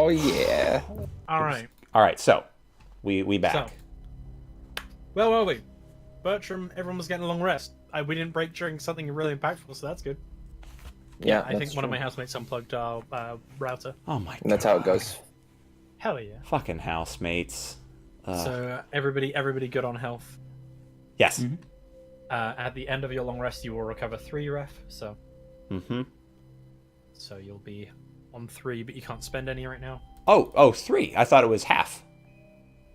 Oh yeah. All right. All right, so we back. So, well, wait. Bertram, everyone was getting a long rest. We didn't break during something really impactful, so that's good. Yeah, I think one of my housemates unplugged our router. Oh my god. And that's how it goes. Hell yeah. Fucking housemates. So everybody good on health. Yes. Mm-hmm. At the end of your long rest, you will recover 3 ref. So. Mm-hmm. So you'll be on 3, but you can't spend any right now. Oh, 3. I thought it was half.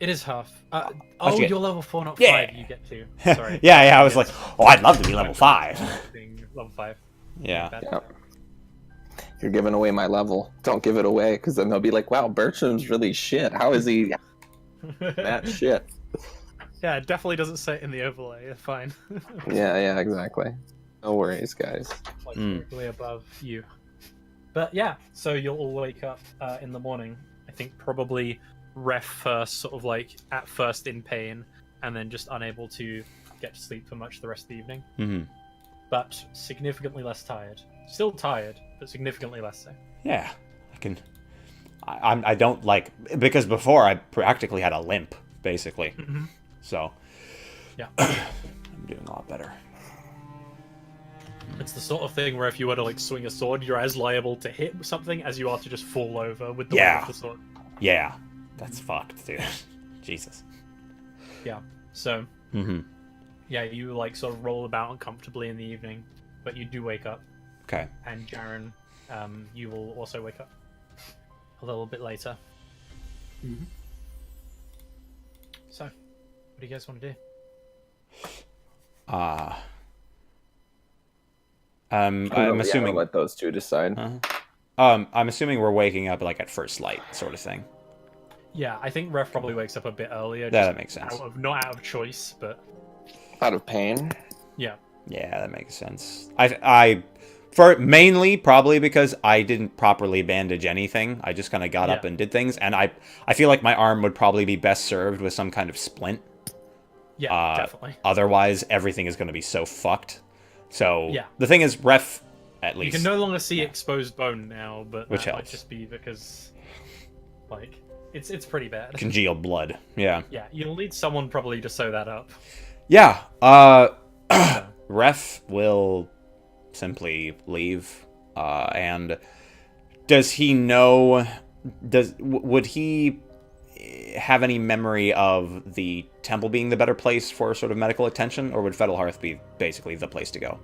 It is half. Shit. You're level 4, not Yeah. 5. You get 2. Sorry. yeah, I was like, oh, I'd love to be level 5. Being level 5. Yeah. Yeah. You're giving away my level. Don't give it away, because then they'll be like, wow, Bertram's really shit. How is he that shit? Yeah, it definitely doesn't say it in the overlay. It's fine. Yeah, exactly. No worries, guys. Like directly above you. But yeah, so you'll all wake up in the morning. I think probably Ref first, sort of like at first in pain, and then just unable to get to sleep for much the rest of the evening. Mm-hmm. But significantly less tired. Still tired, but significantly less so. Yeah, I can. I don't like, because before I practically had a limp, basically. Mm-hmm. So yeah, I'm doing a lot better. It's the sort of thing where if you were to like swing a sword, you're as liable to hit something as you are to just fall over with the weight of the sword. Yeah, that's fucked, dude. Jesus. Yeah. So. Mm-hmm. Yeah, you like sort of roll about uncomfortably in the evening, but you do wake up. Okay. And Jarren, you will also wake up a little bit later. Mm-hmm. So, what do you guys want to do? I'm assuming. Let those two decide. I'm assuming we're waking up like at first light, sort of thing. Yeah, I think Ref probably wakes up a bit earlier. That makes sense. Not out of choice, but Out of pain. yeah. Yeah, that makes sense. For mainly probably because I didn't properly bandage anything. I just kind of got up and did things, and I feel like my arm would probably be best served with some kind of splint. Yeah, definitely. Otherwise, everything is going to be so fucked. So yeah. The thing is, Ref, at least you can no longer see exposed bone now, but which that helps. might just be because, like, it's pretty bad. Congealed blood. Yeah. Yeah, you'll need someone probably to sew that up. Yeah. Ref will simply leave. And does he know? Would he have any memory of the temple being the better place for sort of medical attention, or would Fettelhearth be basically the place to go?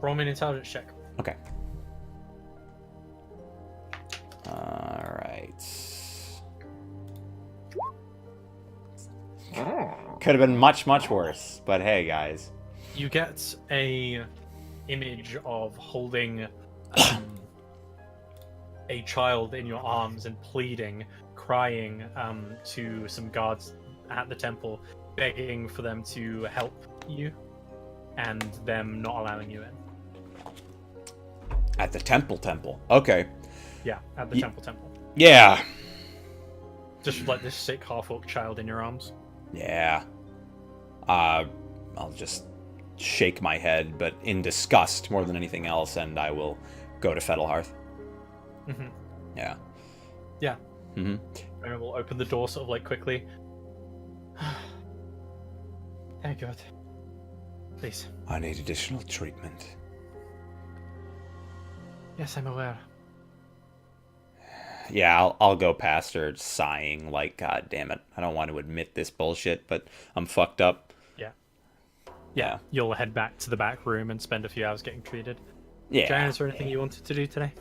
Roll me an intelligence check. Okay. All right. Could have been much worse, but hey, guys. You get a image of holding a child in your arms and pleading, crying to some guards at the temple, begging for them to help you, and them not allowing you in. At the temple. Okay. Yeah, at the temple. Yeah. Just like this sick half-orc child in your arms. Yeah. I'll just shake my head, but in disgust more than anything else, and I will go to Fettelhearth. Mm-hmm. Yeah. Yeah. Mm-hmm. And we'll open the door sort of like quickly. Thank God. Please. I need additional treatment. Yes, I'm aware. Yeah, I'll go past her sighing like, God damn it. I don't want to admit this bullshit, but I'm fucked up. Yeah. You'll head back to the back room and spend a few hours getting treated. Yeah. Jarren, is there anything you wanted to do today?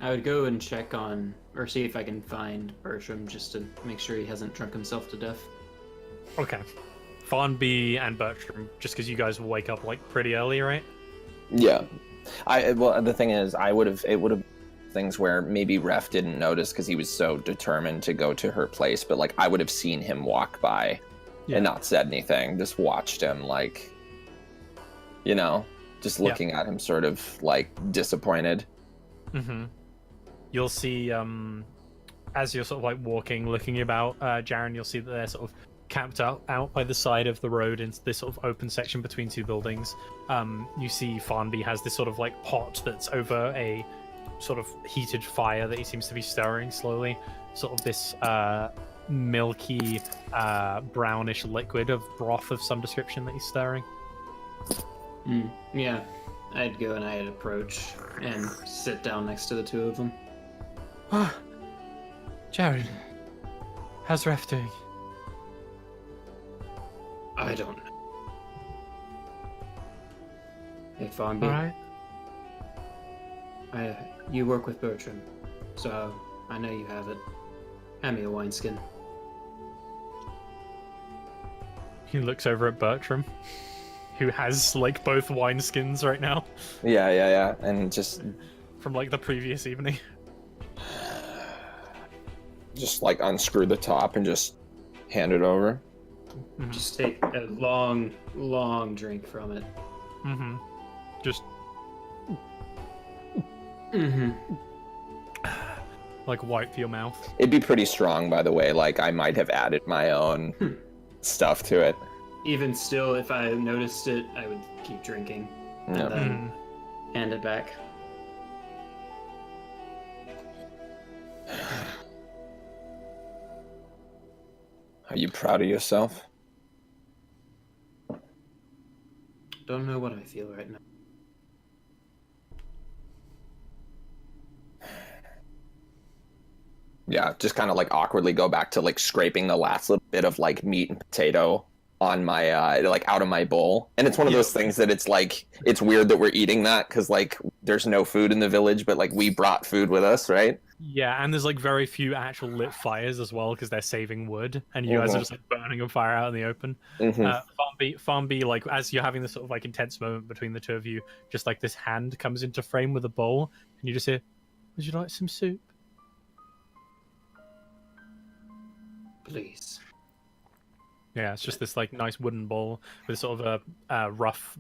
I would go and check on, or see if I can find Bertram, just to make sure he hasn't drunk himself to death. Okay. Farnby and Bertram, just because you guys will wake up like pretty early, right? Yeah. Well, the thing is, it would have things where maybe Ref didn't notice because he was so determined to go to her place, but like I would have seen him walk by and not said anything, just watched him, like, you know, just looking at him sort of like disappointed. Mm-hmm. You'll see, as you're sort of like walking, looking about, Jarren, you'll see that they're sort of camped out by the side of the road into this sort of open section between two buildings. You see Farnby has this sort of like pot that's over a sort of heated fire that he seems to be stirring slowly. Sort of this milky, brownish liquid of broth of some description that he's stirring. Yeah, I'd go and I'd approach and sit down next to the two of them. Jarren, how's Ref doing? I don't know. Hey, Farnby. Alright. You work with Bertram, so I know you have it. Hand me a wineskin. He looks over at Bertram, who has like both wineskins right now Yeah, and just from like the previous evening. like unscrew the top and just hand it over. Just take a long, long drink from it. Just like wipe your mouth. It'd be pretty strong, by the way. Like, I might have added my own stuff to it. Even still, if I noticed it, I would keep drinking and Yep. then hand it back. Are you proud of yourself? Don't know what I feel right now. Yeah, just kind of like awkwardly go back to like scraping the last little bit of like meat and potato on my like out of my bowl. And it's one of those things that it's like, it's weird that we're eating that because like there's no food in the village, but like we brought food with us, right? Yeah, and there's like very few actual lit fires as well because they're saving wood, and you guys are just like burning a fire out in the open. Farnby, like as you're having this sort of like intense moment between the two of you, just like this hand comes into frame with a bowl, and you just hear, "Would you like some soup?" Please. Yeah, it's just this like nice wooden bowl with sort of a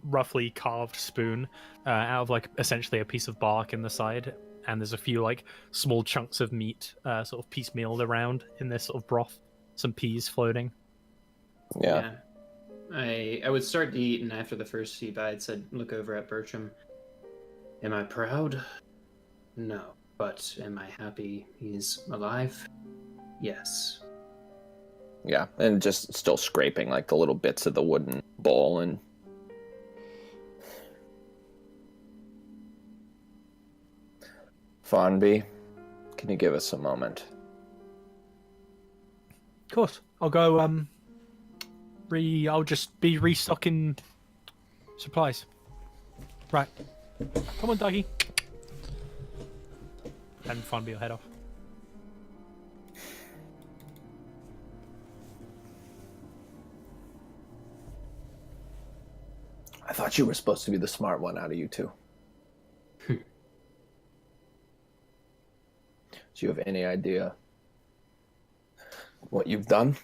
roughly carved spoon out of like essentially a piece of bark in the side, and there's a few like small chunks of meat sort of piecemealed around in this sort of broth, some peas floating. Yeah. I would start to eat, and after the first few bites, I'd look over at Bertram. Am I proud? No. But am I happy he's alive? Yes. Yeah, and just still scraping like the little bits of the wooden bowl and Farnby, can you give us a moment? Of course, I'll go. I'll just be restocking supplies. Right, come on, Dougie. And Farnby will head off. I thought you were supposed to be the smart one out of you two. Do you have any idea what you've done?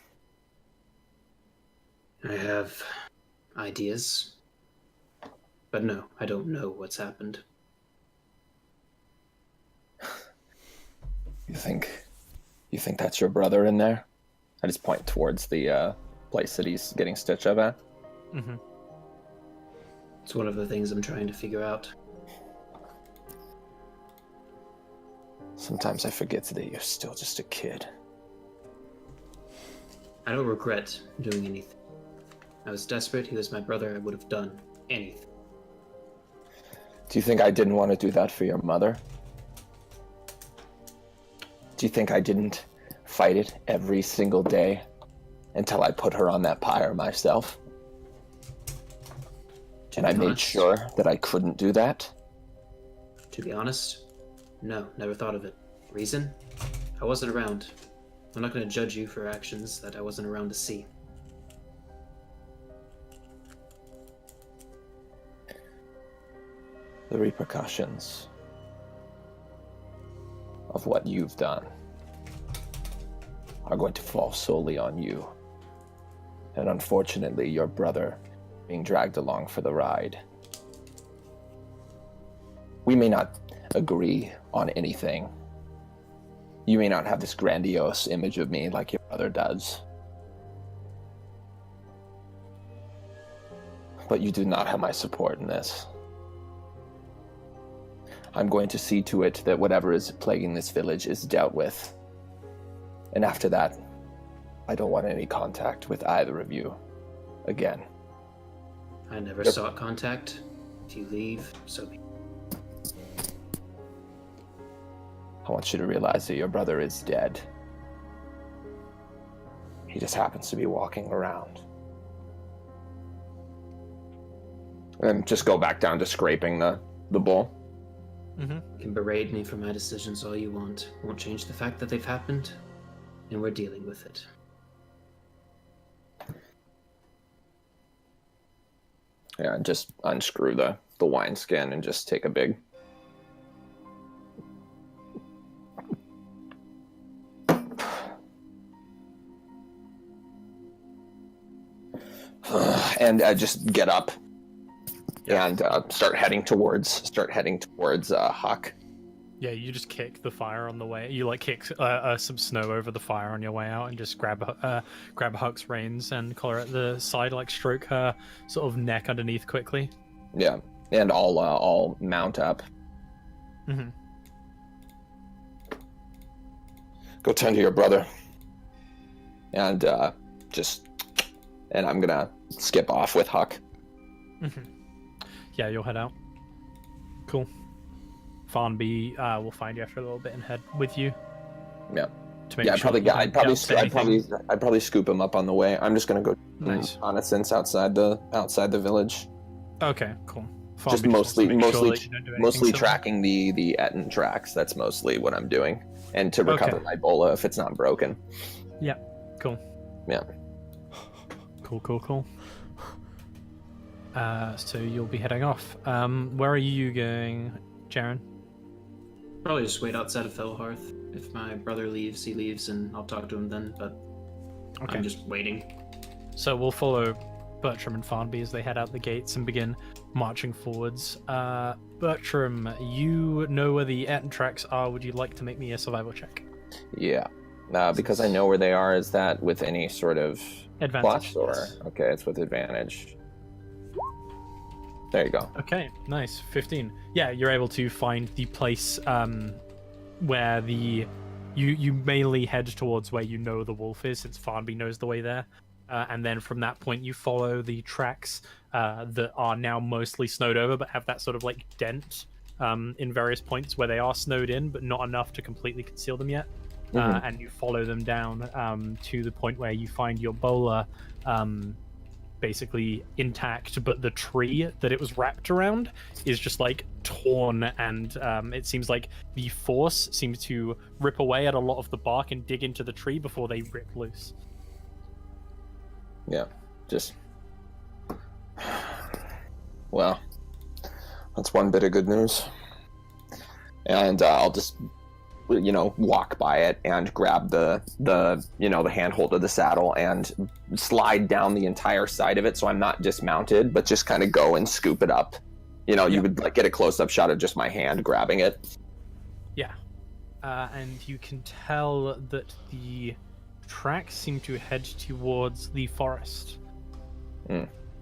I have ideas. But no, I don't know what's happened. You think that's your brother in there? I just point towards the place that he's getting stitched up at. It's one of the things I'm trying to figure out. Sometimes I forget that you're still just a kid. I don't regret doing anything. I was desperate. He was my brother. I would have done anything. Do you think I didn't want to do that for your mother? Do you think I didn't fight it every single day until I put her on that pyre myself? And I made sure that I couldn't do that? To be honest, no, never thought of it. Reason? I wasn't around. I'm not going to judge you for actions that I wasn't around to see. The repercussions of what you've done are going to fall solely on you. And unfortunately, your brother being dragged along for the ride. We may not agree on anything. You may not have this grandiose image of me like your brother does. But you do not have my support in this. I'm going to see to it that whatever is plaguing this village is dealt with. And after that, I don't want any contact with either of you again. I never sought contact. If you leave, so be it. I want you to realize that your brother is dead. He just happens to be walking around. And just go back down to scraping the bowl. Mm-hmm. You can berate me for my decisions all you want. Won't change the fact that they've happened, and we're dealing with it. Yeah, and just unscrew the wineskin and just take a big... and just get up and start heading towards Huck. Yeah, you just kick the fire on the way. You like kick some snow over the fire on your way out, and just grab Huck's reins and collar at the side, like stroke her sort of neck underneath quickly. Yeah, and I'll mount up. Mm-hmm. Go tend to your brother, and I'm gonna skip off with Huck. Mm-hmm. Yeah, you'll head out. Cool. Farnby will find you after a little bit and head with you. Yeah. To make Yeah, sure I'd probably scoop him up on the way. I'm just gonna go Nice. reconnaissance outside the village. Okay, cool. Just Farnby wants to make sure that you don't do anything mostly silly. tracking the Etten tracks. That's mostly what I'm doing, and to recover Okay. my bola if it's not broken. Yeah, cool. Yeah. Cool. So you'll be heading off. Where are you going, Jarren? Probably just wait outside of Fellhearth. If my brother leaves, he leaves, and I'll talk to him then, but Okay. I'm just waiting. So we'll follow Bertram and Farnby as they head out the gates and begin marching forwards. Bertram, you know where the Etten tracks are. Would you like to make me a survival check? Yeah. Because I know where they are. Is that with any sort of Advantage. plus or yes. okay? It's with advantage. There you go. Okay, nice. 15. Yeah, you're able to find the place where you mainly head towards where you know the wolf is, since Farnby knows the way there. And then from that point, you follow the tracks that are now mostly snowed over, but have that sort of like dent in various points where they are snowed in, but not enough to completely conceal them yet. And you follow them down to the point where you find your bola basically intact, but the tree that it was wrapped around is just like torn, and it seems like the force seems to rip away at a lot of the bark and dig into the tree before they rip loose. Yeah. Just. Well, that's one bit of good news. And I'll just, walk by it and grab the handhold of the saddle and slide down the entire side of it, so I'm not dismounted, but just kind of go and scoop it up. You would like get a close-up shot of just my hand grabbing it. Yeah. And you can tell that the tracks seem to head towards the forest.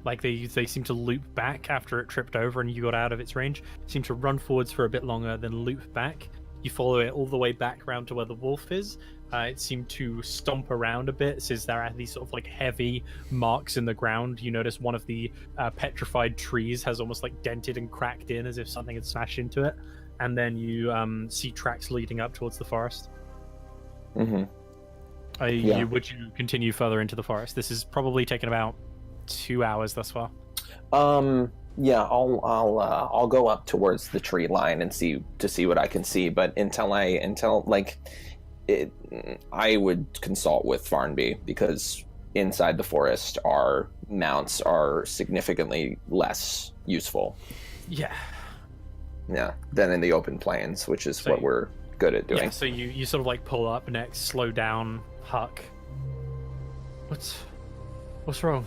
Like they seem to loop back after it tripped over and you got out of its range. Seem to run forwards for a bit longer, then loop back. You follow it all the way back around to where the wolf is. It seemed to stomp around a bit, since there are these sort of like heavy marks in the ground. You notice one of the petrified trees has almost like dented and cracked in as if something had smashed into it. And then you see tracks leading up towards the forest. Mm-hmm. Would you continue further into the forest? This is probably taken about 2 hours thus far. Yeah, I'll go up towards the tree line and see what I can see. But I would consult with Farnby, because inside the forest our mounts are significantly less useful. Yeah, than in the open plains, which is what we're good at doing. Yeah, so you sort of like pull up next, slow down, Huck. What's wrong?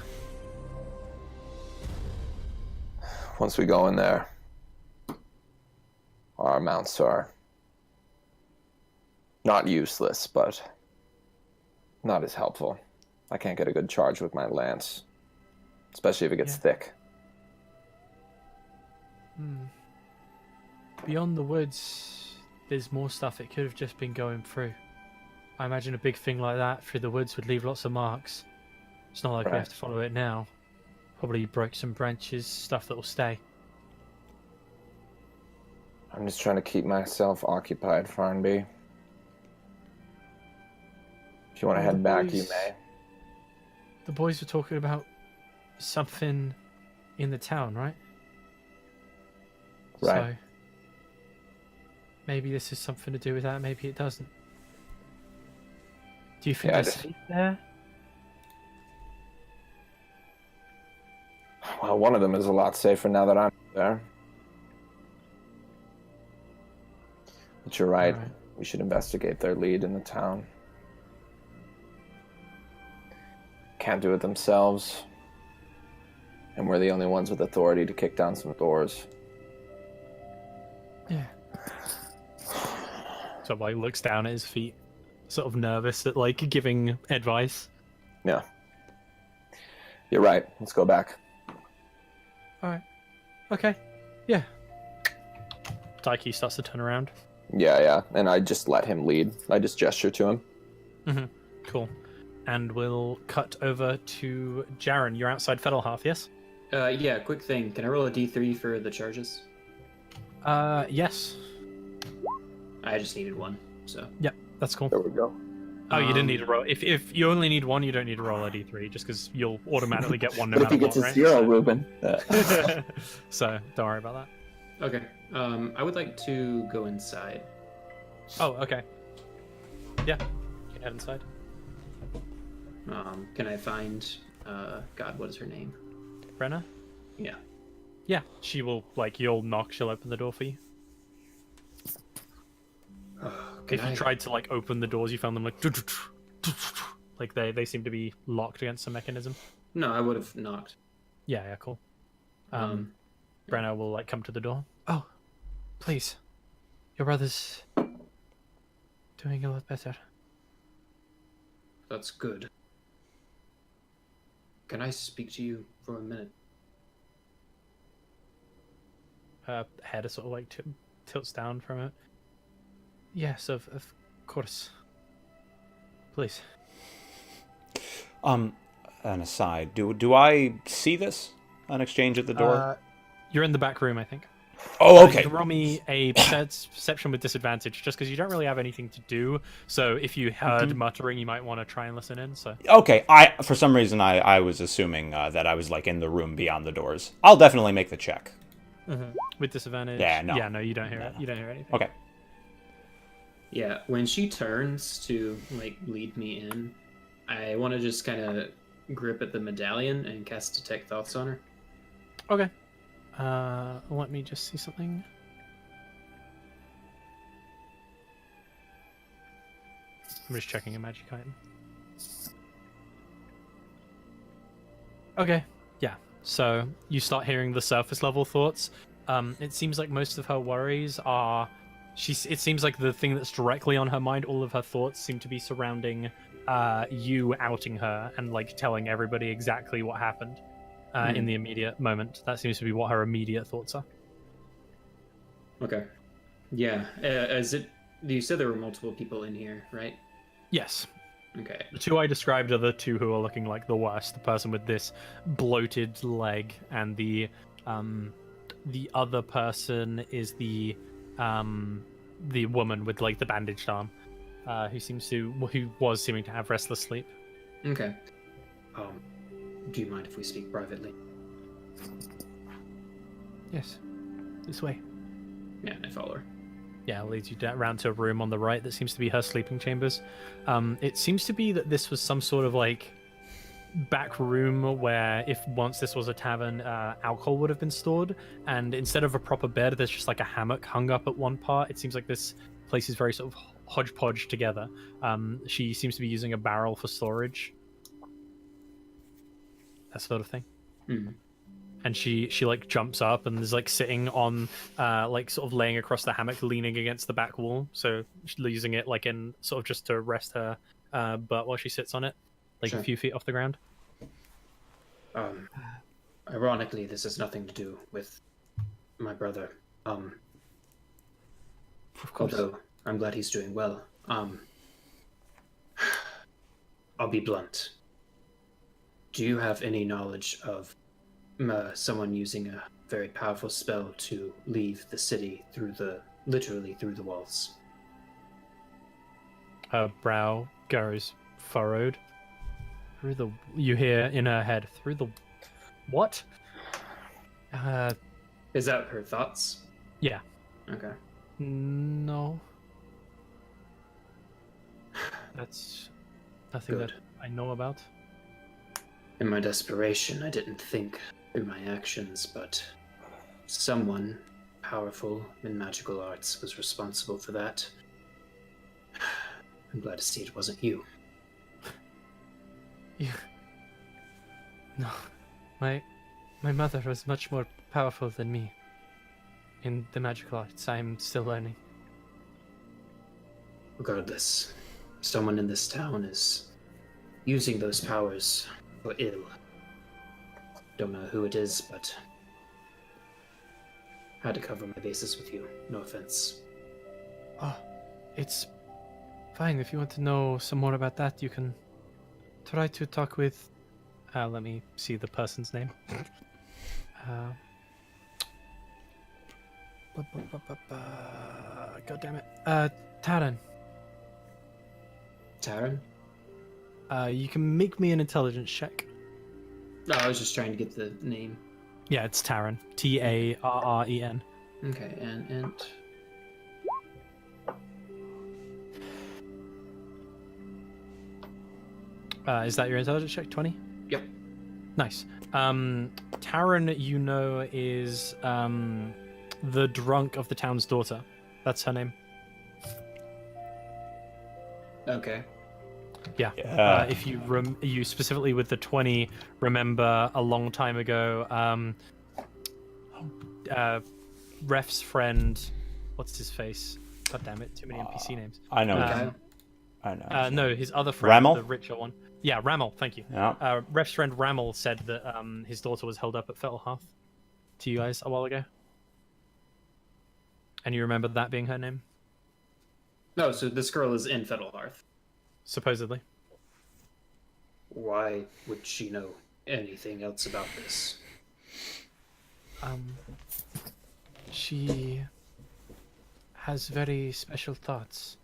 Once we go in there, our mounts are not useless, but not as helpful. I can't get a good charge with my lance, especially if it gets thick. beyond the woods, there's more stuff it could have just been going through. I imagine a big thing like that through the woods would leave lots of marks. It's not like we have to follow it now. Probably broke some branches, stuff that will stay. I'm just trying to keep myself occupied, Farnby. If you want to head back, you may. The boys were talking about something in the town, right? Right. So maybe this is something to do with that, maybe it doesn't. Do you think they're safe there? Well, one of them is a lot safer now that I'm there. But you're right. We should investigate their lead in the town. Can't do it themselves. And we're the only ones with authority to kick down some doors. Yeah. So like looks down at his feet, sort of nervous at like giving advice. Yeah. You're right. Let's go back. Alright. Okay. Yeah. Daiki starts to turn around. Yeah. And I just let him lead. I just gesture to him. Mm-hmm. Cool. And we'll cut over to Jarren. You're outside Fiddlehearth, yes? Yeah, quick thing. Can I roll a d3 for the charges? Yes. I just needed one, so. Yep, that's cool. There we go. Oh, you didn't need to roll. If you only need one, you don't need to roll a d3, just because you'll automatically get one no But if matter he gets what, a right? zero, Ruben. So, don't worry about that. Okay. I would like to go inside. Oh, okay. Yeah, you can head inside. Can I find, God, what is her name? Brenna? Yeah. Yeah, she will, like, you'll knock, she'll open the door for you. If you tried to, like, open the doors, you found them, like, they seem to be locked against some mechanism. No, I would have knocked. Yeah, cool. Brenna will, like, come to the door. Oh, please. Your brother's doing a lot better. That's good. Can I speak to you for a minute? Her head sort of, like, tilts down from it. Yes, of course. Please. An aside, do I see this? An exchange at the door? You're in the back room, I think. Oh, okay. You can roll me a perception with disadvantage, just because you don't really have anything to do. So if you heard muttering, you might want to try and listen in. So okay, for some reason I was assuming that I was like in the room beyond the doors. I'll definitely make the check. With disadvantage. Yeah, no. Yeah, no, you don't hear it. You don't hear anything. Okay. Yeah, when she turns to, like, lead me in, I want to just kind of grip at the medallion and cast Detect Thoughts on her. Okay. Let me just see something. I'm just checking a magic item. Okay, yeah. So you start hearing the surface level thoughts. It seems like most of her worries are... It seems like the thing that's directly on her mind, all of her thoughts seem to be surrounding you outing her and like telling everybody exactly what happened in the immediate moment. That seems to be what her immediate thoughts are. Okay. Yeah. You said there were multiple people in here, right? Yes. Okay. The two I described are the two who are looking like the worst. The person with this bloated leg, and the other person is the woman with like the bandaged arm, who was seeming to have restless sleep. Okay. Do you mind if we speak privately? Yes. This way. Yeah, I follow her. Yeah, it leads you around to a room on the right that seems to be her sleeping chambers. It seems to be that this was some sort of like back room where if once this was a tavern, alcohol would have been stored, and instead of a proper bed, there's just like a hammock hung up at one part. It seems like this place is very sort of hodgepodge together. She seems to be using a barrel for storage, that sort of thing. And she like jumps up and is like sitting on like sort of laying across the hammock, leaning against the back wall, so she's using it like in sort of just to rest her butt while she sits on it, like Sure. a few feet off the ground. Ironically, this has nothing to do with my brother. Of course. Although I'm glad he's doing well. I'll be blunt. Do you have any knowledge of someone using a very powerful spell to leave the city literally through the walls? Her brow goes furrowed. You hear in her head, through the... What? Is that her thoughts? Yeah. Okay. No. That's nothing Good. that I know about. In my desperation, I didn't think through my actions, but someone powerful in magical arts was responsible for that. I'm glad to see it wasn't you. You... No. My mother was much more powerful than me. In the magical arts, I'm still learning. Regardless, someone in this town is using those powers for ill. Don't know who it is, but had to cover my bases with you. No offense. Oh, it's fine. If you want to know some more about that, you can try to talk with... let me see the person's name. God damn it. Taran. Taryn? You can make me an intelligence check. No, I was just trying to get the name. Yeah, it's Taran. Tarren. Okay, and Is that your intelligence check? 20? Yep. Nice. Taran, you know, is the drunk of the town's daughter. That's her name. okay. Yeah. Yeah. If you you specifically with the 20 remember a long time ago, Ref's friend, what's his face? God damn it! Too many NPC names. I know. Okay. I know. No, his other friend, Ramel? the richer one. Yeah, Ramel. Thank you. Yeah. Ref's friend Ramel said that his daughter was held up at Fettlehearth to you guys a while ago. And you remember that being her name? No, so this girl is in Fiddlehearth. Supposedly. Why would she know anything else about this? She has very special thoughts.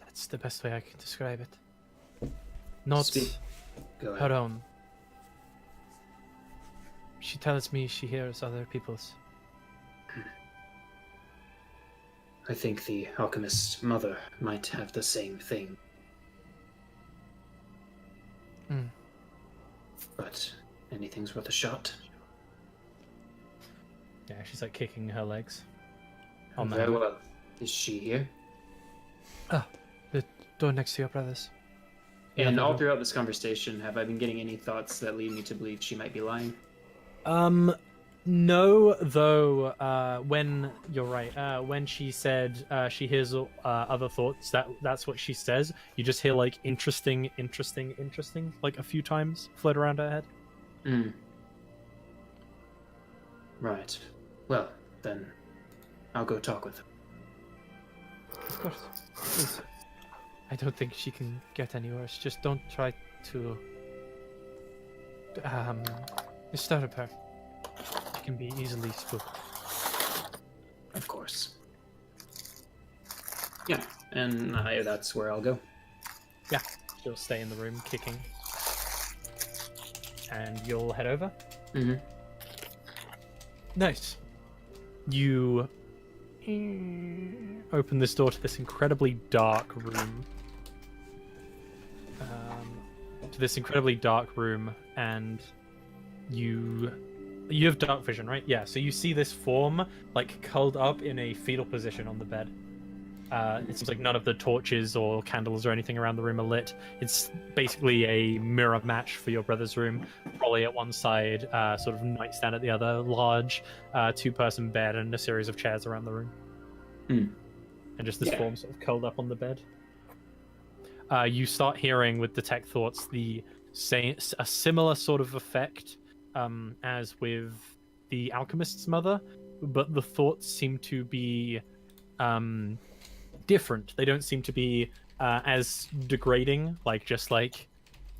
That's the best way I can describe it. Not Speak. Go ahead. her own. She tells me she hears other people's. I think the alchemist's mother might have the same thing. Mm. But anything's worth a shot. Yeah, she's like kicking her legs. On the Very well. Is she here? The door next to your brother's. And Yeah, all no. throughout this conversation, have I been getting any thoughts that lead me to believe she might be lying? No, though, when you're right, when she said she hears other thoughts, that's what she says. You just hear like interesting, like a few times float around her head. Mm. Right. Well, then I'll go talk with her. Of course. Please. I don't think she can get any worse. Just don't try to disturb her. She can be easily spooked. Of course. Yeah, and that's where I'll go. Yeah, she'll stay in the room kicking. And you'll head over? Mm-hmm. Nice. You open this door to this incredibly dark room. And you have dark vision, right? Yeah, so you see this form, like, curled up in a fetal position on the bed. It seems like none of the torches or candles or anything around the room are lit. It's basically a mirror match for your brother's room. Trolley at one side, sort of nightstand at the other, large two-person bed, and a series of chairs around the room. Hmm. And just this form sort of curled up on the bed. You start hearing with detect thoughts a similar sort of effect as with the alchemist's mother, but the thoughts seem to be different. They don't seem to be as degrading, like just like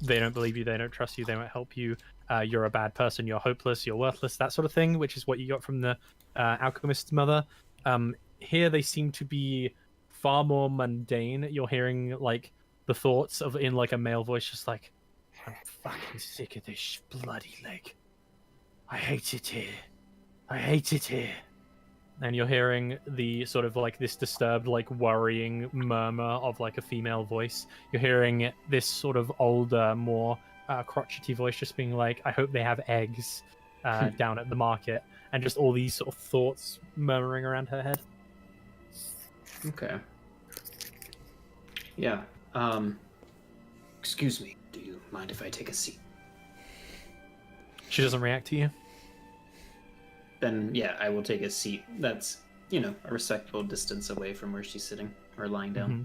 they don't believe you, they don't trust you, they won't help you, you're a bad person, you're hopeless, you're worthless, that sort of thing, which is what you got from the alchemist's mother. Here they seem to be far more mundane. You're hearing like the thoughts of in like a male voice, just like, I'm fucking sick of this bloody leg. I hate it here. I hate it here. And you're hearing the sort of like this disturbed, like worrying murmur of like a female voice. You're hearing this sort of older, more crotchety voice just being like, I hope they have eggs down at the market. And just all these sort of thoughts murmuring around her head. Okay. Yeah. Excuse me. Do you mind if I take a seat? She doesn't react to you? Then, yeah, I will take a seat that's, a respectable distance away from where she's sitting or lying down. Mm-hmm.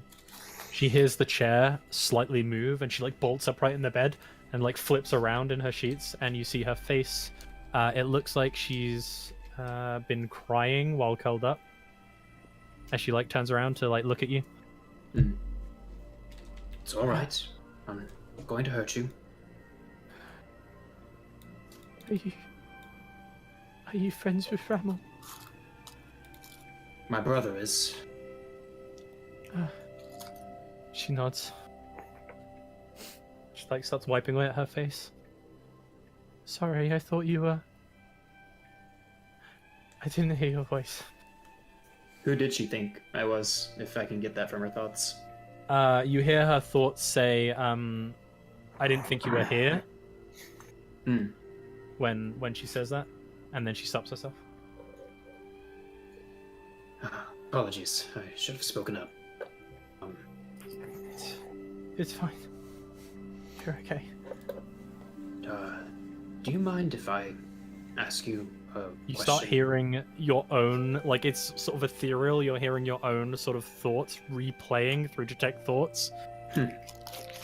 She hears the chair slightly move and she like bolts upright in the bed and like flips around in her sheets, and you see her face. It looks like she's been crying while curled up as she like turns around to like look at you. It's all right. I'm going to hurt you. Are you friends with Ramon? My brother is. She nods. She like starts wiping away at her face. Sorry, I thought you were... I didn't hear your voice. Who did she think I was, if I can get that from her thoughts? You hear her thoughts say, I didn't think you were here. When she says that, and then she stops herself. Apologies, I should have spoken up. It's fine. You're okay. Do you mind if I ask you a You question? start hearing your own, like it's sort of ethereal, you're hearing your own sort of thoughts replaying through Detect Thoughts.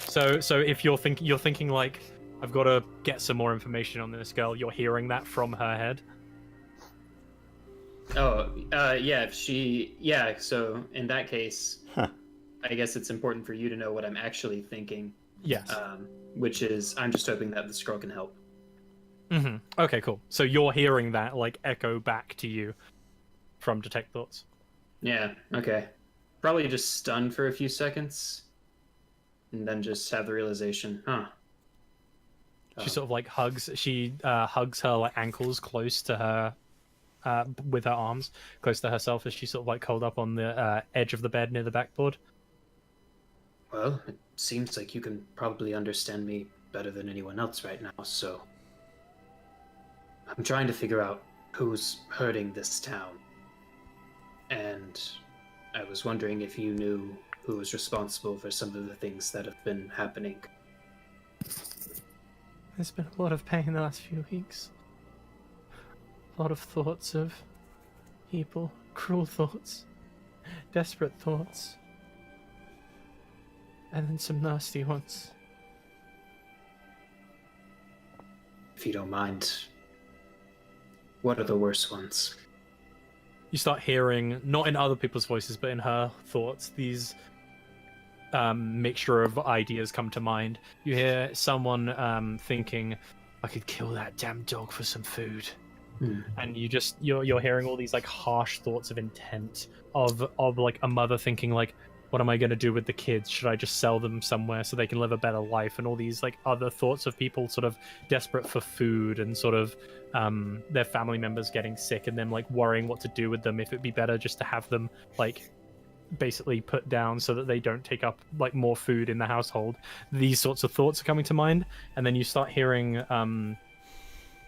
So if you're thinking like, I've got to get some more information on this girl, you're hearing that from her head. Yeah, so in that case, I guess it's important for you to know what I'm actually thinking. Yes. Which is, I'm just hoping that this girl can help. Mm-hmm. Okay, cool. So you're hearing that, like, echo back to you from Detect Thoughts. Yeah, okay. Probably just stunned for a few seconds, and then just have the realization, She sort of, like, hugs her, like, ankles close to her, with her arms, close to herself as she's sort of, like, curled up on the edge of the bed near the backboard. Well, it seems like you can probably understand me better than anyone else right now, so... I'm trying to figure out who's hurting this town. And I was wondering if you knew who was responsible for some of the things that have been happening. There's been a lot of pain the last few weeks. A lot of thoughts of people, cruel thoughts, desperate thoughts, and then some nasty ones. If you don't mind, what are the worst ones? You start hearing, not in other people's voices, but in her thoughts, these mixture of ideas come to mind. You hear someone thinking, I could kill that damn dog for some food. And you're hearing all these like harsh thoughts of intent of like a mother thinking like, what am I going to do with the kids? Should I just sell them somewhere so they can live a better life? And all these like other thoughts of people sort of desperate for food and sort of their family members getting sick and them like worrying what to do with them, if it'd be better just to have them like basically put down so that they don't take up like more food in the household. These sorts of thoughts are coming to mind, and then you start hearing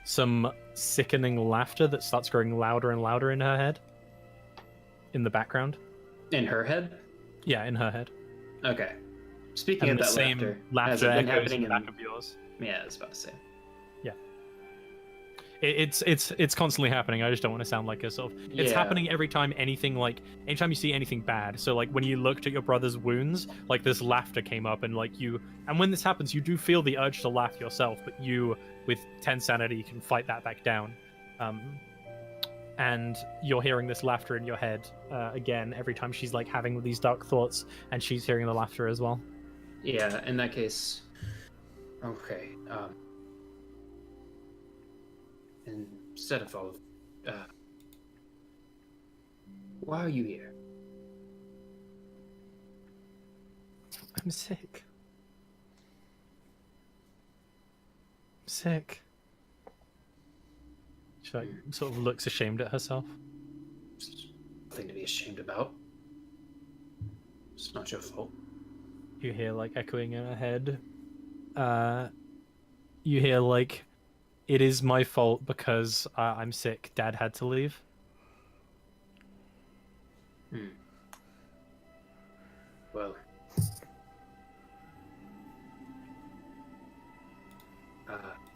some sickening laughter that starts growing louder and louder in her head, in the background. In her head? Yeah, in her head. Okay. Speaking And of the that same laughter, has laughter it been echoes happening in the back of yours. Yeah, I was about to say. Yeah. It's constantly happening. I just don't want to sound like a sort of... It's happening every time anytime you see anything bad. So like when you looked at your brother's wounds, like this laughter came up, and like you... And when this happens, you do feel the urge to laugh yourself, but you, with 10 sanity, can fight that back down. and you're hearing this laughter in your head again every time she's like having these dark thoughts, and she's hearing the laughter as well. Yeah, in that case, okay. Instead of all of, why are you here? I'm sick. I'm sick. She like sort of looks ashamed at herself. It's nothing to be ashamed about. It's not your fault. You hear like echoing in her head. You hear like, it is my fault because I'm sick. Dad had to leave. Well,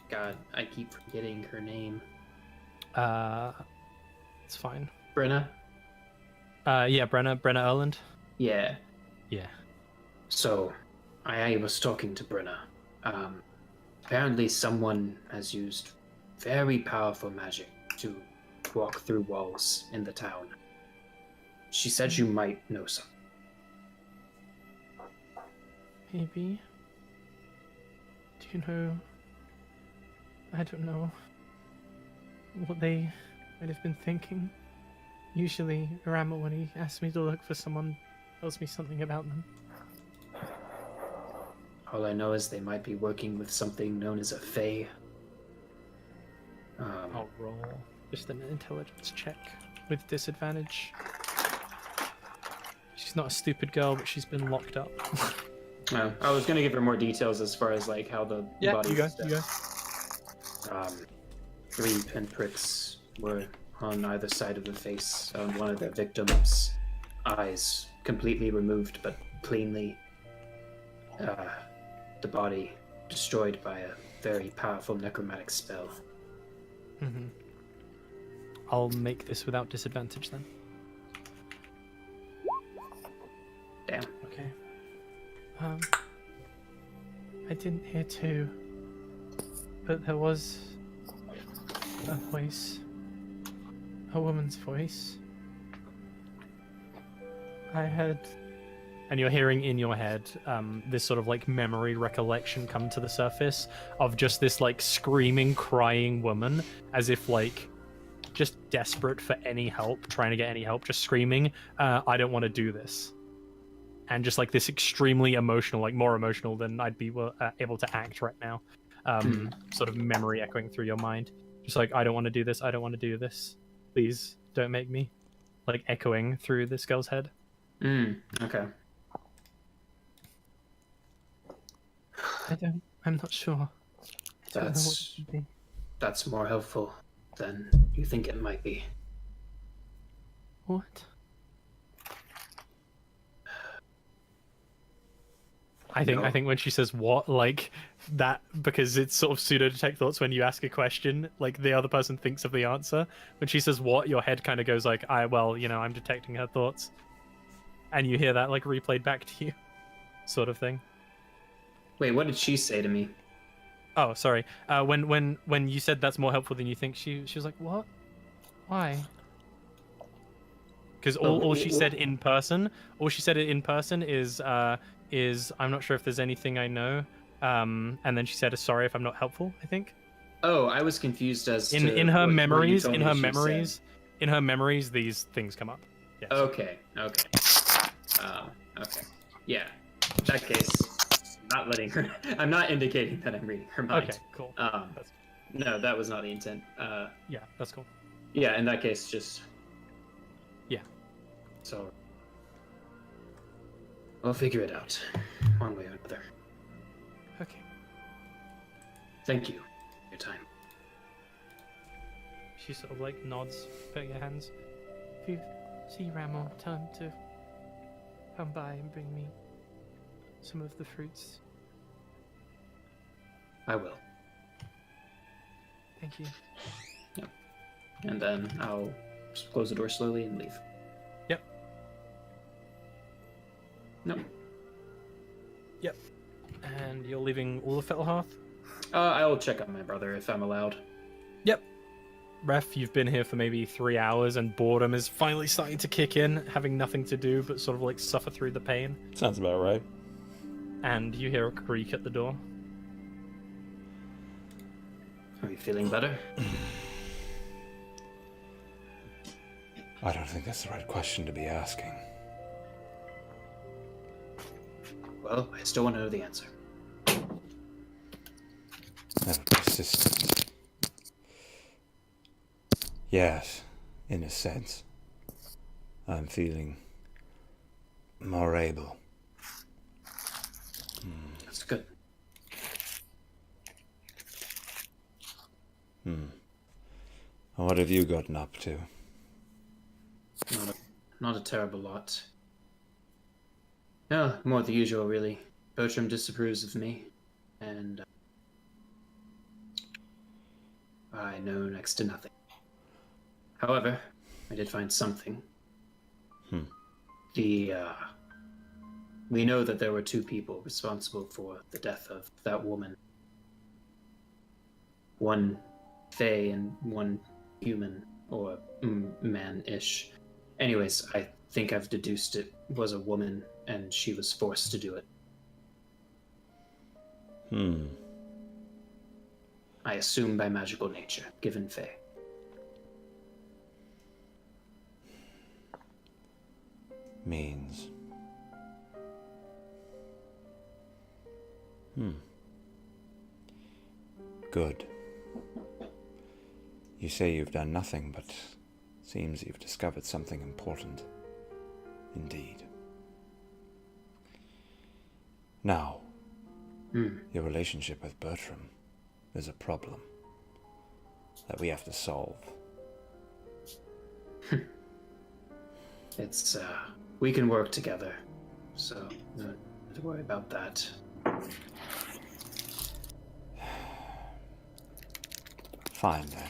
God, I keep forgetting her name. It's fine. Brenna? Yeah, Brenna Erland. Yeah. Yeah. So, I was talking to Brenna. Apparently someone has used very powerful magic to walk through walls in the town. She said you might know something. Maybe. Do you know? I don't know what they might have been thinking. Usually, Rama, when he asks me to look for someone, tells me something about them. All I know is they might be working with something known as a fae. I'll roll just an intelligence check with disadvantage. She's not a stupid girl, but she's been locked up. I was gonna give her more details as far as like how the body. You go. 3 pinpricks were on either side of the face. One of the victims' eyes completely removed, but cleanly. The body destroyed by a very powerful necromantic spell. Mm-hmm. I'll make this without disadvantage then. Damn. Okay. I didn't hear two, but there was a voice, a woman's voice. I heard, and you're hearing in your head this sort of like memory recollection come to the surface of just this like screaming, crying woman, as if like just desperate for any help, trying to get any help, just screaming, I don't want to do this. And just like this extremely emotional, like more emotional than I'd be able to act right now, sort of memory echoing through your mind. Just like, I don't want to do this, I don't want to do this. Please don't make me. Like echoing through this girl's head. Okay. I'm not sure. I don't know what it would be. That's more helpful than you think it might be. What? I think when she says what, like that, because it's sort of pseudo detect thoughts when you ask a question, like the other person thinks of the answer. When she says what, your head kind of goes like, I'm detecting her thoughts. And you hear that like replayed back to you, sort of thing. Wait, what did she say to me? Oh, sorry. When you said that's more helpful than you think, she was like, what? Why? Because all she said in person is I'm not sure if there's anything I know. And then she said, sorry if I'm not helpful, I think. Oh, I was confused as to in her memories, in her memories, these things come up. Yes. Okay. Okay. Yeah. In that case, I'm not indicating that I'm reading her mind. Okay, cool. No, that was not the intent. Yeah, that's cool. Yeah, in that case, just... Yeah. So... We'll figure it out, one way or another. Okay. Thank you for your time. She sort of like nods, putting her hands. If you see Ramo, tell him to come by and bring me some of the fruits. I will. Thank you. Yep. And then I'll just close the door slowly and leave. Yep. No. Yep. And you're leaving all of Fettelhearth? I'll check on my brother if I'm allowed. Yep. Ref, you've been here for maybe 3 hours, and boredom is finally starting to kick in, having nothing to do but sort of like suffer through the pain. Sounds about right. And you hear a creak at the door. Are you feeling better? I don't think that's the right question to be asking. Well, I still want to know the answer. Never persistent. Yes, in a sense. I'm feeling more able. That's good. What have you gotten up to? Not a terrible lot. No, more the usual, really. Bertram disapproves of me, and I know next to nothing. However, I did find something. We know that there were 2 people responsible for the death of that woman. One fae and one human, or man-ish. Anyways, I think I've deduced it was a woman, and she was forced to do it. I assume by magical nature, given fae. Means. Good. You say you've done nothing, but seems you've discovered something important. Indeed. Now, your relationship with Bertram is a problem that we have to solve. It's, we can work together, so don't have to worry about that. Fine, then.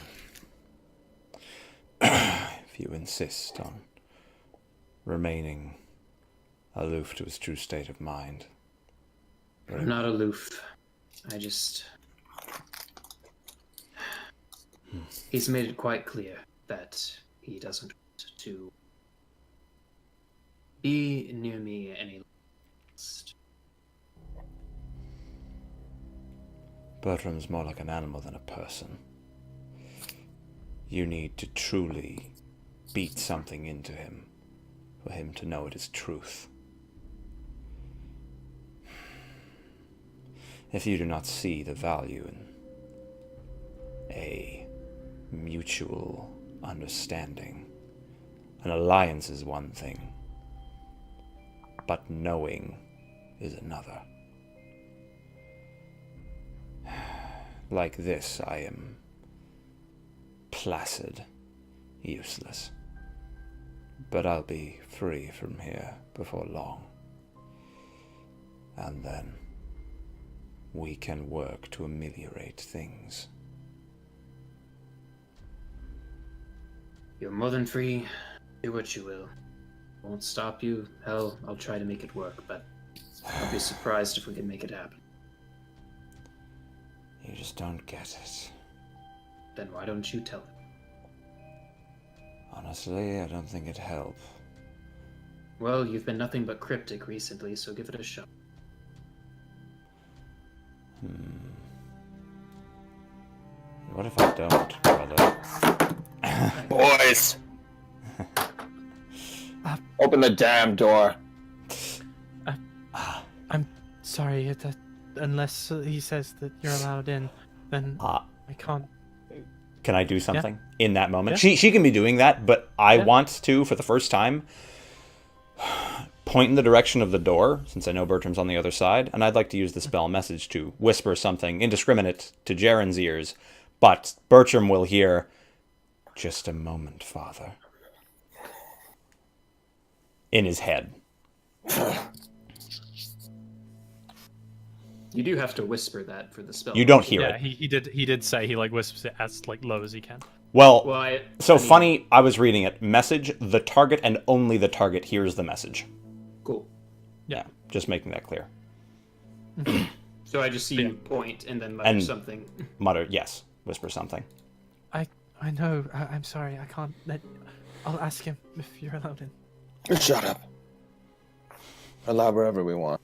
If you insist on remaining aloof to his true state of mind. I'm not aloof. I just... He's made it quite clear that he doesn't want to be near me any longer. Bertram's more like an animal than a person. You need to truly beat something into him for him to know it is truth. If you do not see the value in a mutual understanding, an alliance is one thing, but knowing is another. Like this, I am placid, useless. But I'll be free from here before long. And then we can work to ameliorate things. You're more than free. Do what you will. Won't stop you. Hell, I'll try to make it work, but I'll be surprised if we can make it happen. You just don't get it. Then why don't you tell him? Honestly, I don't think it'd help. Well, you've been nothing but cryptic recently, so give it a shot. What if I don't, brother? Boys! Open the damn door. I'm sorry, unless he says that you're allowed in, then I can't. Can I do something in that moment? Yeah. She can be doing that, but I want to, for the first time, point in the direction of the door, since I know Bertram's on the other side, and I'd like to use the spell message to whisper something indiscriminate to Jarren's ears, but Bertram will hear, "Just a moment, Father," in his head. You do have to whisper that for the spell. You don't hear Yeah, it. he did say he like whispers it as like low as he can. Well, I mean, funny, I was reading it. Message, the target and only the target hears the message. Cool. Yeah, just making that clear. So I just see you point and then mutter something. Mutter, yes. Whisper something. I know. I'm sorry. I can't let... I'll ask him if you're allowed in. Shut up. Allow wherever we want.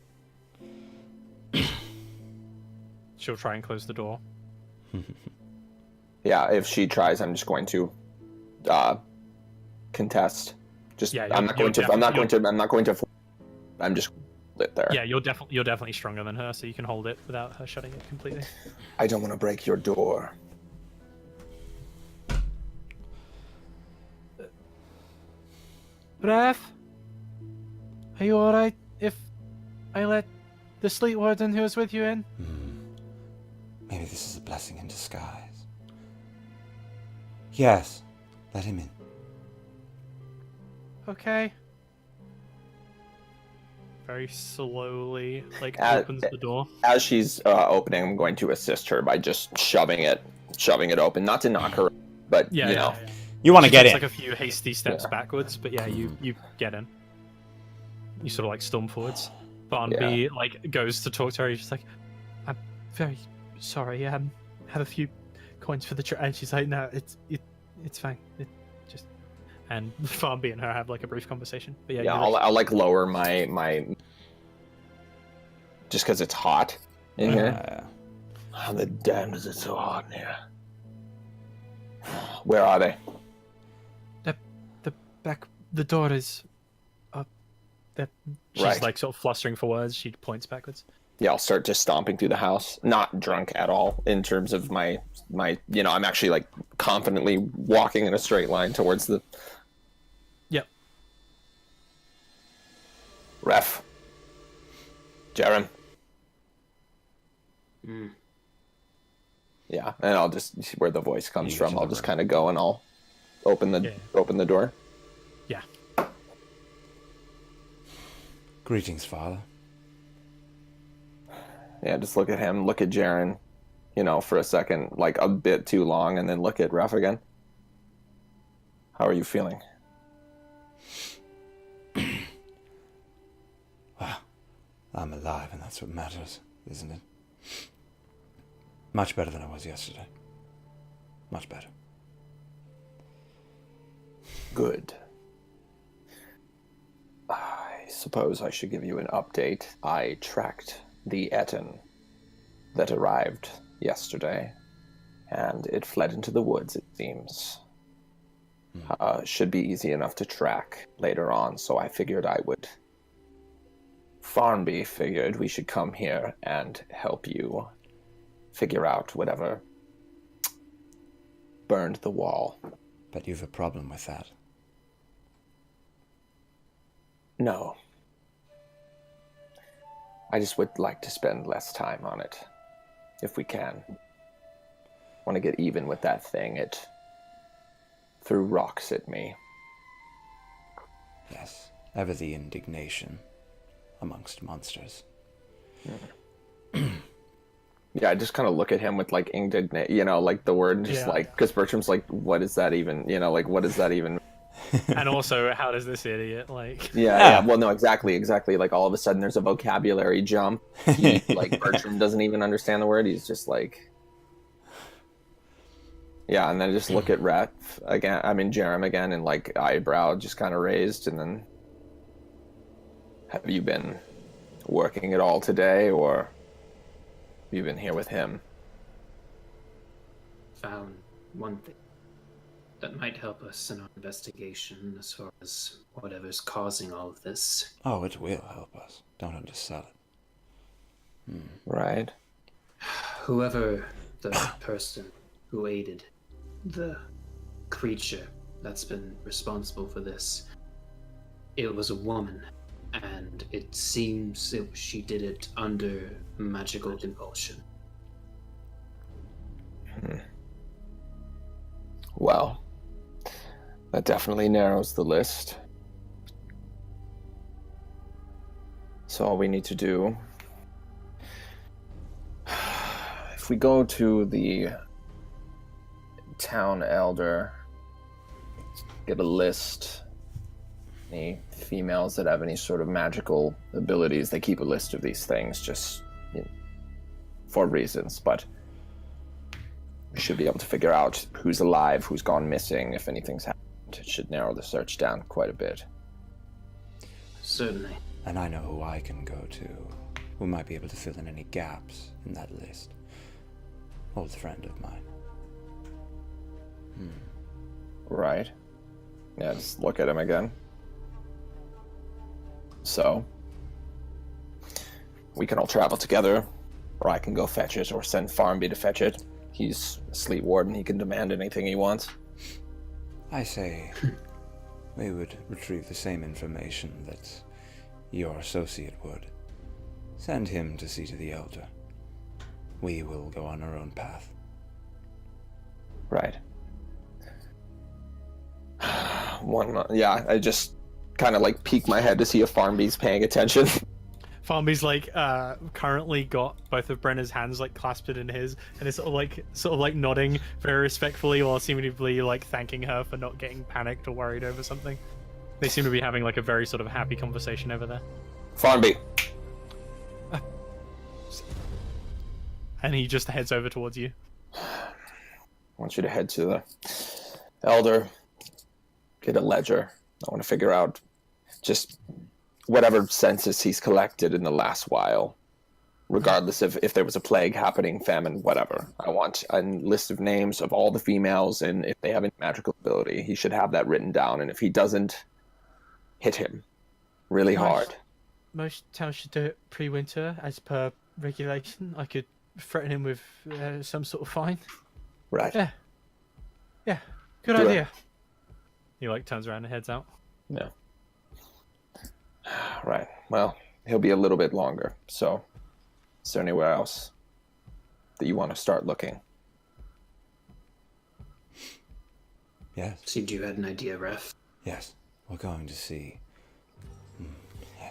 She'll try and close the door. Yeah, if she tries, I'm just going to contest. Just Yeah, I'm not going to. I'm just lit there. Yeah, you're definitely stronger than her, so you can hold it without her shutting it completely. I don't want to break your door. Ref, are you alright if I let the Sleet Warden who was with you in? Maybe this is a blessing in disguise. Yes, let him in. Okay. Very slowly, opens the door. As she's opening, I'm going to assist her by just shoving it open, not to knock her, but you know. Yeah. You want to get in. Like a few hasty steps backwards, but yeah, you get in. You sort of storm forwards. Barnaby goes to talk to her. He's just like, "I'm very sorry. I have a few coins for the church," and she's like, "No, it's fine. It just." And Barnaby and her have a brief conversation. But yeah, I'll lower my just because it's hot in here. How the damn is it so hot in here? Where are they? The door is up. She's Right. sort of flustering for words. She points backwards. Yeah, I'll start just stomping through the house. Not drunk at all in terms of my I'm actually confidently walking in a straight line towards the. Yep. Ref. Jarren. Yeah, and I'll just where the voice comes from. I'll just kind of go and I'll open the door. Yeah. Greetings, Father. Yeah, just look at him, look at Jarren, for a second, a bit too long, and then look at Ref again. How are you feeling? Well, I'm alive, and that's what matters, isn't it? Much better than I was yesterday. Much better. Good. I suppose I should give you an update. I tracked the Etten that arrived yesterday, and it fled into the woods, it seems. Should be easy enough to track later on, so I figured I would. Farnby figured we should come here and help you figure out whatever burned the wall. But you've a problem with that. No. I just would like to spend less time on it, if we can. Want to get even with that thing. It threw rocks at me. Yes, ever the indignation amongst monsters. Yeah, I just kind of look at him with indignation, the word, just because Bertram's what is that even, what does that even And also, how does this idiot Yeah, well, no, exactly. All of a sudden there's a vocabulary jump. Bertram doesn't even understand the word. He's just yeah, and then just look at Ref again, Jarren again, and eyebrow just kind of raised, and then have you been working at all today, or have you been here with him? Found one thing that might help us in our investigation as far as whatever's causing all of this. Oh, it will help us. Don't undersell it. Right. Whoever the person who aided the creature that's been responsible for this, it was a woman, and it seems she did it under magical compulsion. Well, that definitely narrows the list. So all we need to do, if we go to the town elder, get a list, any females that have any sort of magical abilities, they keep a list of these things just for reasons, but We should be able to figure out who's alive, who's gone missing, if anything's happened. It should narrow the search down quite a bit. Certainly. And I know who I can go to, who might be able to fill in any gaps in that list. Old friend of mine. Right. Yeah, just look at him again. So, we can all travel together, or I can go fetch it, or send Farmby to fetch it. He's a Sleep Warden, he can demand anything he wants. I say we would retrieve the same information that your associate would. Send him to see to the Elder. We will go on our own path. Right. Yeah, I just kind of like peek my head to see if Farmby's paying attention. Farmby's like currently got both of Brenna's hands like clasped in his, and is sort of like nodding very respectfully while seemingly like thanking her for not getting panicked or worried over something. They seem to be having like a very sort of happy conversation over there. Farmby. And he just heads over towards you. I want you to head to the Elder, get a ledger. I want to figure out just whatever census he's collected in the last while, regardless of if there was a plague happening, famine, whatever. I want a list of names of all the females, and if they have any magical ability, he should have that written down. And if he doesn't, hit him really hard. Most towns should do it pre-winter, as per regulation. I could threaten him with some sort of fine. Right. Yeah. Good Do it. idea. He like turns around and heads out. Yeah. Right. Well, he'll be a little bit longer. So, is there anywhere else that you want to start looking? Yes. Seemed you had an idea, Ref. Yes. We're going to see. Yeah.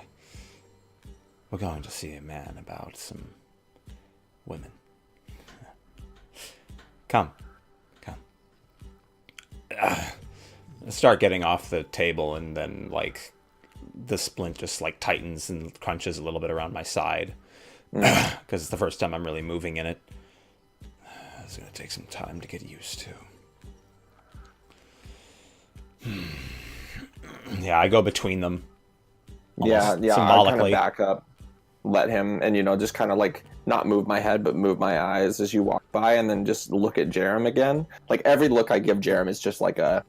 We're going to see a man about some women. Come. Start getting off the table, and then like the splint just like tightens and crunches a little bit around my side because it's the first time I'm really moving in it. It's gonna take some time to get used to. Yeah, I go between them. Yeah, I'll kind of Symbolically. back up, let him, and just kind of like not move my head, but move my eyes as you walk by, and then just look at Jarren again. Like every look I give Jarren is just like a,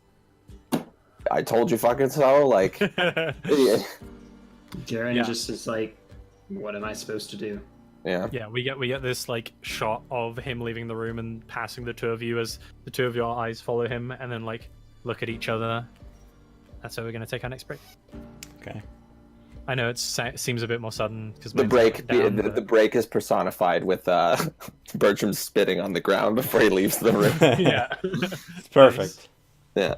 I told you fucking so, like, idiot. Jarren just is like, what am I supposed to do? Yeah. Yeah, we get this like shot of him leaving the room and passing the two of you as the two of your eyes follow him and then like look at each other. That's where we're gonna take our next break. Okay. I know it seems a bit more sudden because The break, the break is personified with Bertram spitting on the ground before he leaves the room. Yeah, Perfect. Yeah.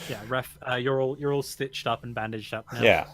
Yeah, Ref, you're all stitched up and bandaged up now. Yeah.